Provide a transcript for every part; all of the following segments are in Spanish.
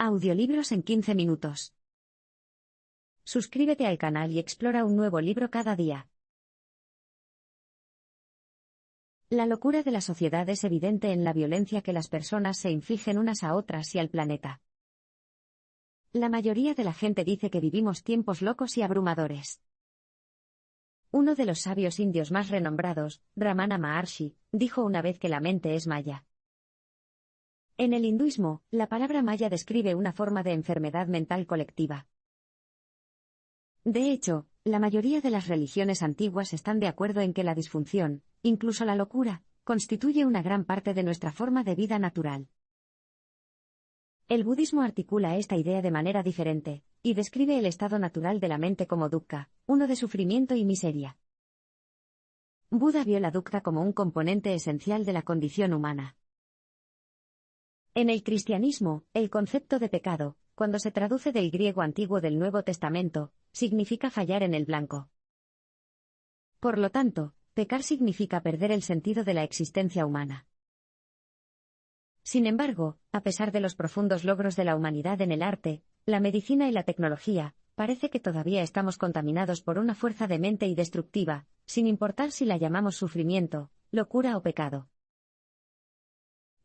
Audiolibros en 15 minutos. Suscríbete al canal y explora un nuevo libro cada día. La locura de la sociedad es evidente en la violencia que las personas se infligen unas a otras y al planeta. La mayoría de la gente dice que vivimos tiempos locos y abrumadores. Uno de los sabios indios más renombrados, Ramana Maharshi, dijo una vez que la mente es maya. En el hinduismo, la palabra maya describe una forma de enfermedad mental colectiva. De hecho, la mayoría de las religiones antiguas están de acuerdo en que la disfunción, incluso la locura, constituye una gran parte de nuestra forma de vida natural. El budismo articula esta idea de manera diferente, y describe el estado natural de la mente como dukkha, uno de sufrimiento y miseria. Buda vio la dukkha como un componente esencial de la condición humana. En el cristianismo, el concepto de pecado, cuando se traduce del griego antiguo del Nuevo Testamento, significa fallar en el blanco. Por lo tanto, pecar significa perder el sentido de la existencia humana. Sin embargo, a pesar de los profundos logros de la humanidad en el arte, la medicina y la tecnología, parece que todavía estamos contaminados por una fuerza demente y destructiva, sin importar si la llamamos sufrimiento, locura o pecado.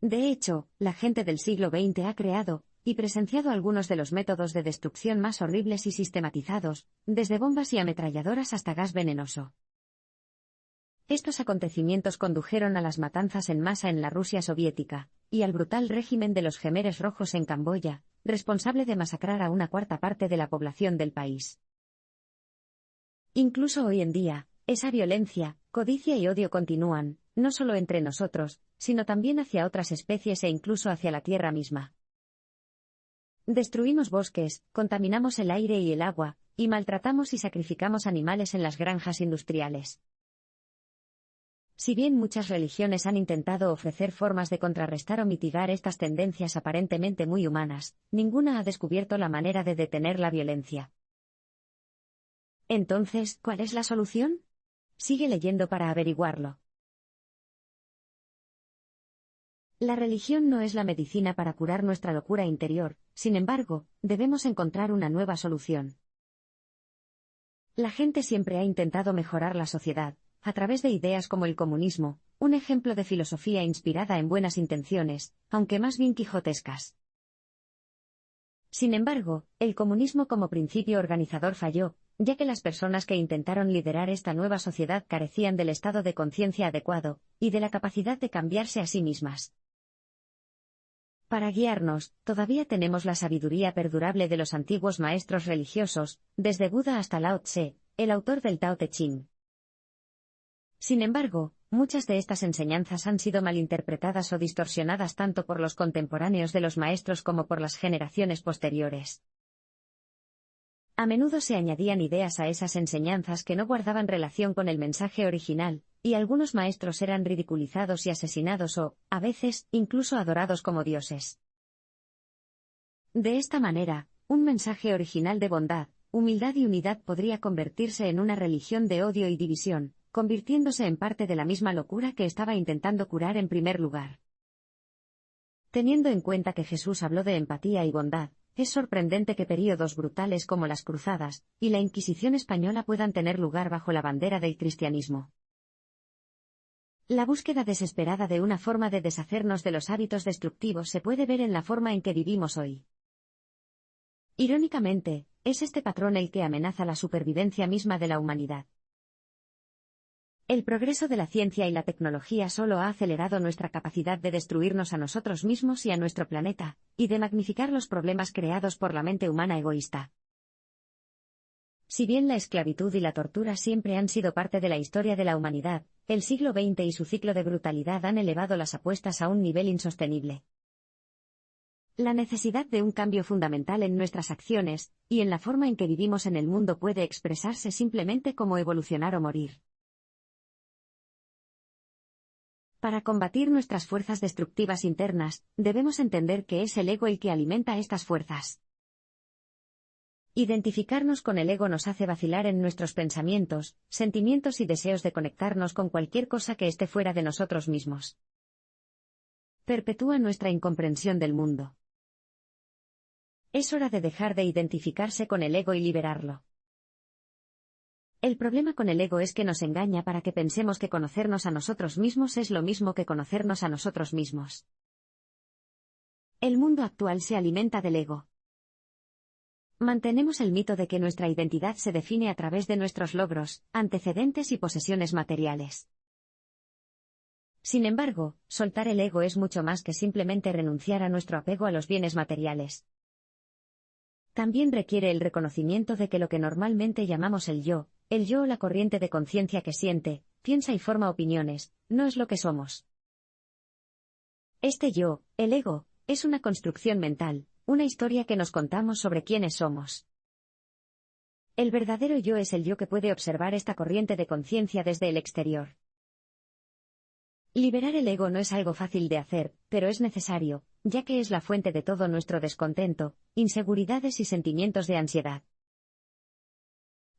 De hecho, la gente del siglo XX ha creado y presenciado algunos de los métodos de destrucción más horribles y sistematizados, desde bombas y ametralladoras hasta gas venenoso. Estos acontecimientos condujeron a las matanzas en masa en la Rusia soviética, y al brutal régimen de los Jemeres Rojos en Camboya, responsable de masacrar a una cuarta parte de la población del país. Incluso hoy en día, esa violencia, codicia y odio continúan, no solo entre nosotros, sino también hacia otras especies e incluso hacia la Tierra misma. Destruimos bosques, contaminamos el aire y el agua, y maltratamos y sacrificamos animales en las granjas industriales. Si bien muchas religiones han intentado ofrecer formas de contrarrestar o mitigar estas tendencias aparentemente muy humanas, ninguna ha descubierto la manera de detener la violencia. Entonces, ¿cuál es la solución? Sigue leyendo para averiguarlo. La religión no es la medicina para curar nuestra locura interior, sin embargo, debemos encontrar una nueva solución. La gente siempre ha intentado mejorar la sociedad, a través de ideas como el comunismo, un ejemplo de filosofía inspirada en buenas intenciones, aunque más bien quijotescas. Sin embargo, el comunismo como principio organizador falló, ya que las personas que intentaron liderar esta nueva sociedad carecían del estado de conciencia adecuado, y de la capacidad de cambiarse a sí mismas. Para guiarnos, todavía tenemos la sabiduría perdurable de los antiguos maestros religiosos, desde Buda hasta Lao Tse, el autor del Tao Te Ching. Sin embargo, muchas de estas enseñanzas han sido malinterpretadas o distorsionadas tanto por los contemporáneos de los maestros como por las generaciones posteriores. A menudo se añadían ideas a esas enseñanzas que no guardaban relación con el mensaje original, y algunos maestros eran ridiculizados y asesinados o, a veces, incluso adorados como dioses. De esta manera, un mensaje original de bondad, humildad y unidad podría convertirse en una religión de odio y división, convirtiéndose en parte de la misma locura que estaba intentando curar en primer lugar. Teniendo en cuenta que Jesús habló de empatía y bondad, es sorprendente que períodos brutales como las Cruzadas y la Inquisición española puedan tener lugar bajo la bandera del cristianismo. La búsqueda desesperada de una forma de deshacernos de los hábitos destructivos se puede ver en la forma en que vivimos hoy. Irónicamente, es este patrón el que amenaza la supervivencia misma de la humanidad. El progreso de la ciencia y la tecnología solo ha acelerado nuestra capacidad de destruirnos a nosotros mismos y a nuestro planeta, y de magnificar los problemas creados por la mente humana egoísta. Si bien la esclavitud y la tortura siempre han sido parte de la historia de la humanidad, el siglo XX y su ciclo de brutalidad han elevado las apuestas a un nivel insostenible. La necesidad de un cambio fundamental en nuestras acciones, y en la forma en que vivimos en el mundo puede expresarse simplemente como evolucionar o morir. Para combatir nuestras fuerzas destructivas internas, debemos entender que es el ego el que alimenta estas fuerzas. Identificarnos con el ego nos hace vacilar en nuestros pensamientos, sentimientos y deseos de conectarnos con cualquier cosa que esté fuera de nosotros mismos. Perpetúa nuestra incomprensión del mundo. Es hora de dejar de identificarse con el ego y liberarlo. El problema con el ego es que nos engaña para que pensemos que conocernos a nosotros mismos es lo mismo que conocernos a nosotros mismos. El mundo actual se alimenta del ego. Mantenemos el mito de que nuestra identidad se define a través de nuestros logros, antecedentes y posesiones materiales. Sin embargo, soltar el ego es mucho más que simplemente renunciar a nuestro apego a los bienes materiales. También requiere el reconocimiento de que lo que normalmente llamamos el yo o la corriente de conciencia que siente, piensa y forma opiniones, no es lo que somos. Este yo, el ego, es una construcción mental, una historia que nos contamos sobre quiénes somos. El verdadero yo es el yo que puede observar esta corriente de conciencia desde el exterior. Liberar el ego no es algo fácil de hacer, pero es necesario, ya que es la fuente de todo nuestro descontento, inseguridades y sentimientos de ansiedad.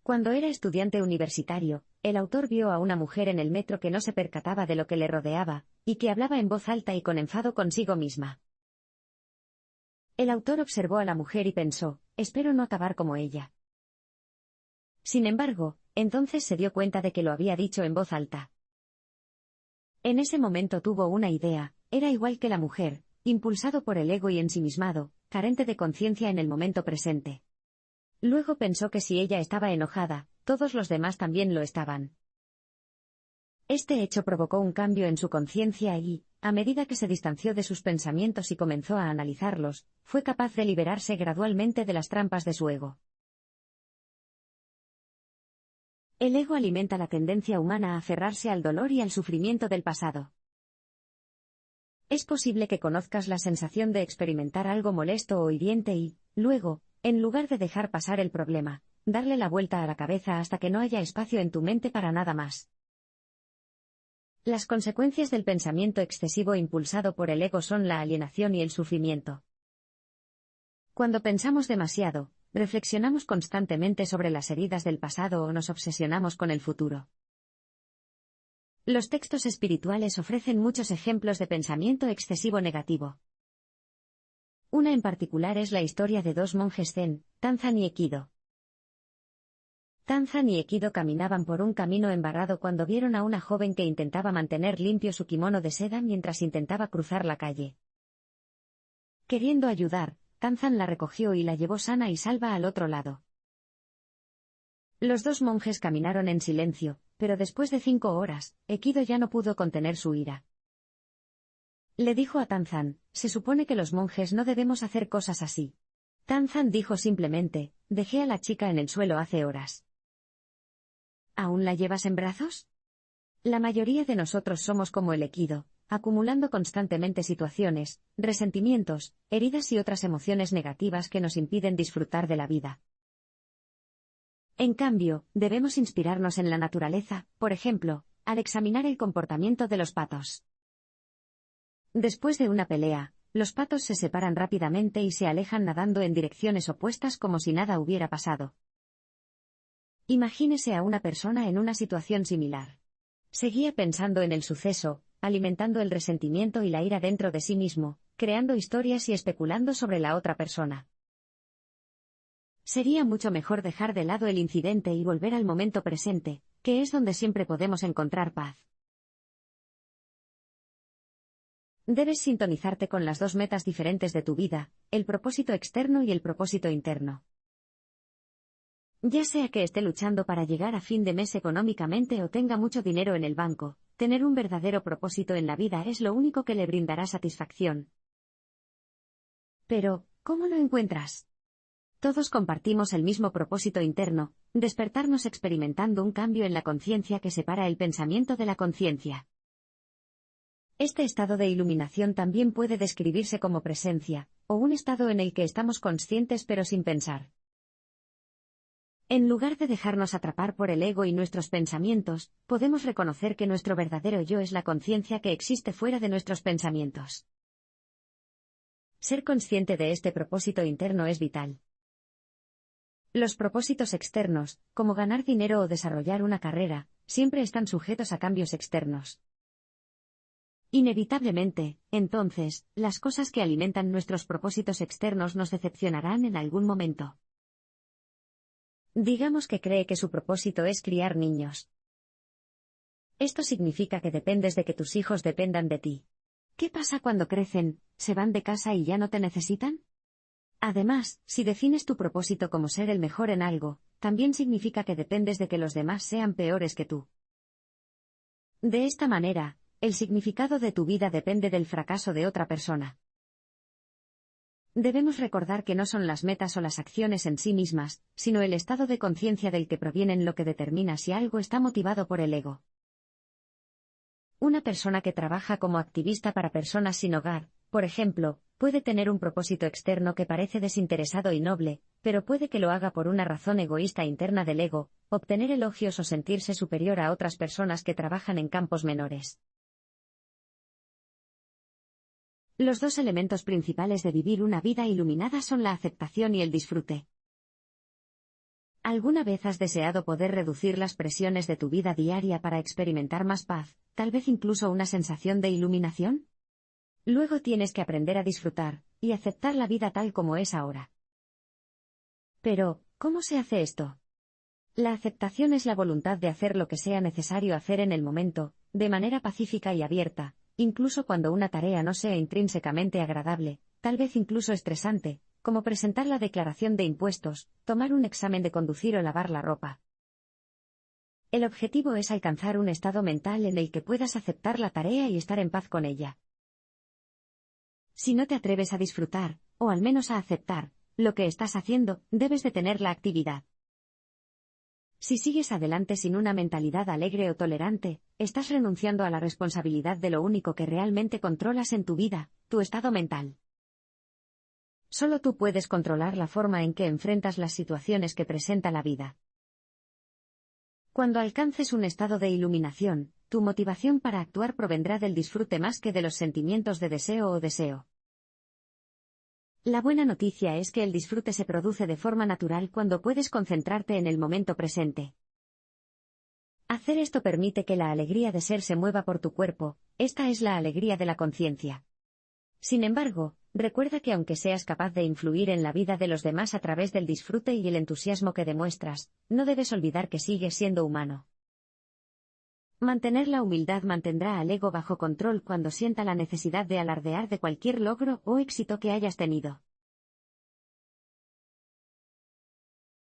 Cuando era estudiante universitario, el autor vio a una mujer en el metro que no se percataba de lo que le rodeaba, y que hablaba en voz alta y con enfado consigo misma. El autor observó a la mujer y pensó, espero no acabar como ella. Sin embargo, entonces se dio cuenta de que lo había dicho en voz alta. En ese momento tuvo una idea, era igual que la mujer, impulsado por el ego y ensimismado, carente de conciencia en el momento presente. Luego pensó que si ella estaba enojada, todos los demás también lo estaban. Este hecho provocó un cambio en su conciencia y, a medida que se distanció de sus pensamientos y comenzó a analizarlos, fue capaz de liberarse gradualmente de las trampas de su ego. El ego alimenta la tendencia humana a aferrarse al dolor y al sufrimiento del pasado. Es posible que conozcas la sensación de experimentar algo molesto o hiriente y, luego, en lugar de dejar pasar el problema, darle la vuelta a la cabeza hasta que no haya espacio en tu mente para nada más. Las consecuencias del pensamiento excesivo impulsado por el ego son la alienación y el sufrimiento. Cuando pensamos demasiado, reflexionamos constantemente sobre las heridas del pasado o nos obsesionamos con el futuro. Los textos espirituales ofrecen muchos ejemplos de pensamiento excesivo negativo. Una en particular es la historia de dos monjes zen, Tanzan y Ekido. Tanzan y Ekido caminaban por un camino embarrado cuando vieron a una joven que intentaba mantener limpio su kimono de seda mientras intentaba cruzar la calle. Queriendo ayudar, Tanzan la recogió y la llevó sana y salva al otro lado. Los dos monjes caminaron en silencio, pero después de 5 horas, Ekido ya no pudo contener su ira. Le dijo a Tanzan, se supone que los monjes no debemos hacer cosas así. Tanzan dijo simplemente, dejé a la chica en el suelo hace horas. ¿Aún la llevas en brazos? La mayoría de nosotros somos como el Ekido, acumulando constantemente situaciones, resentimientos, heridas y otras emociones negativas que nos impiden disfrutar de la vida. En cambio, debemos inspirarnos en la naturaleza, por ejemplo, al examinar el comportamiento de los patos. Después de una pelea, los patos se separan rápidamente y se alejan nadando en direcciones opuestas como si nada hubiera pasado. Imagínese a una persona en una situación similar. Seguía pensando en el suceso, alimentando el resentimiento y la ira dentro de sí mismo, creando historias y especulando sobre la otra persona. Sería mucho mejor dejar de lado el incidente y volver al momento presente, que es donde siempre podemos encontrar paz. Debes sintonizarte con las dos metas diferentes de tu vida, el propósito externo y el propósito interno. Ya sea que esté luchando para llegar a fin de mes económicamente o tenga mucho dinero en el banco, tener un verdadero propósito en la vida es lo único que le brindará satisfacción. Pero, ¿cómo lo encuentras? Todos compartimos el mismo propósito interno, despertarnos experimentando un cambio en la conciencia que separa el pensamiento de la conciencia. Este estado de iluminación también puede describirse como presencia, o un estado en el que estamos conscientes pero sin pensar. En lugar de dejarnos atrapar por el ego y nuestros pensamientos, podemos reconocer que nuestro verdadero yo es la conciencia que existe fuera de nuestros pensamientos. Ser consciente de este propósito interno es vital. Los propósitos externos, como ganar dinero o desarrollar una carrera, siempre están sujetos a cambios externos. Inevitablemente, entonces, las cosas que alimentan nuestros propósitos externos nos decepcionarán en algún momento. Digamos que cree que su propósito es criar niños. Esto significa que dependes de que tus hijos dependan de ti. ¿Qué pasa cuando crecen, se van de casa y ya no te necesitan? Además, si defines tu propósito como ser el mejor en algo, también significa que dependes de que los demás sean peores que tú. De esta manera, el significado de tu vida depende del fracaso de otra persona. Debemos recordar que no son las metas o las acciones en sí mismas, sino el estado de conciencia del que provienen lo que determina si algo está motivado por el ego. Una persona que trabaja como activista para personas sin hogar, por ejemplo, puede tener un propósito externo que parece desinteresado y noble, pero puede que lo haga por una razón egoísta interna del ego, obtener elogios o sentirse superior a otras personas que trabajan en campos menores. Los dos elementos principales de vivir una vida iluminada son la aceptación y el disfrute. ¿Alguna vez has deseado poder reducir las presiones de tu vida diaria para experimentar más paz, tal vez incluso una sensación de iluminación? Luego tienes que aprender a disfrutar y aceptar la vida tal como es ahora. Pero, ¿cómo se hace esto? La aceptación es la voluntad de hacer lo que sea necesario hacer en el momento, de manera pacífica y abierta, incluso cuando una tarea no sea intrínsecamente agradable, tal vez incluso estresante, como presentar la declaración de impuestos, tomar un examen de conducir o lavar la ropa. El objetivo es alcanzar un estado mental en el que puedas aceptar la tarea y estar en paz con ella. Si no te atreves a disfrutar, o al menos a aceptar, lo que estás haciendo, debes detener la actividad. Si sigues adelante sin una mentalidad alegre o tolerante, estás renunciando a la responsabilidad de lo único que realmente controlas en tu vida, tu estado mental. Solo tú puedes controlar la forma en que enfrentas las situaciones que presenta la vida. Cuando alcances un estado de iluminación, tu motivación para actuar provendrá del disfrute más que de los sentimientos de deseo o deseo. La buena noticia es que el disfrute se produce de forma natural cuando puedes concentrarte en el momento presente. Hacer esto permite que la alegría de ser se mueva por tu cuerpo, esta es la alegría de la conciencia. Sin embargo, recuerda que aunque seas capaz de influir en la vida de los demás a través del disfrute y el entusiasmo que demuestras, no debes olvidar que sigues siendo humano. Mantener la humildad mantendrá al ego bajo control cuando sienta la necesidad de alardear de cualquier logro o éxito que hayas tenido.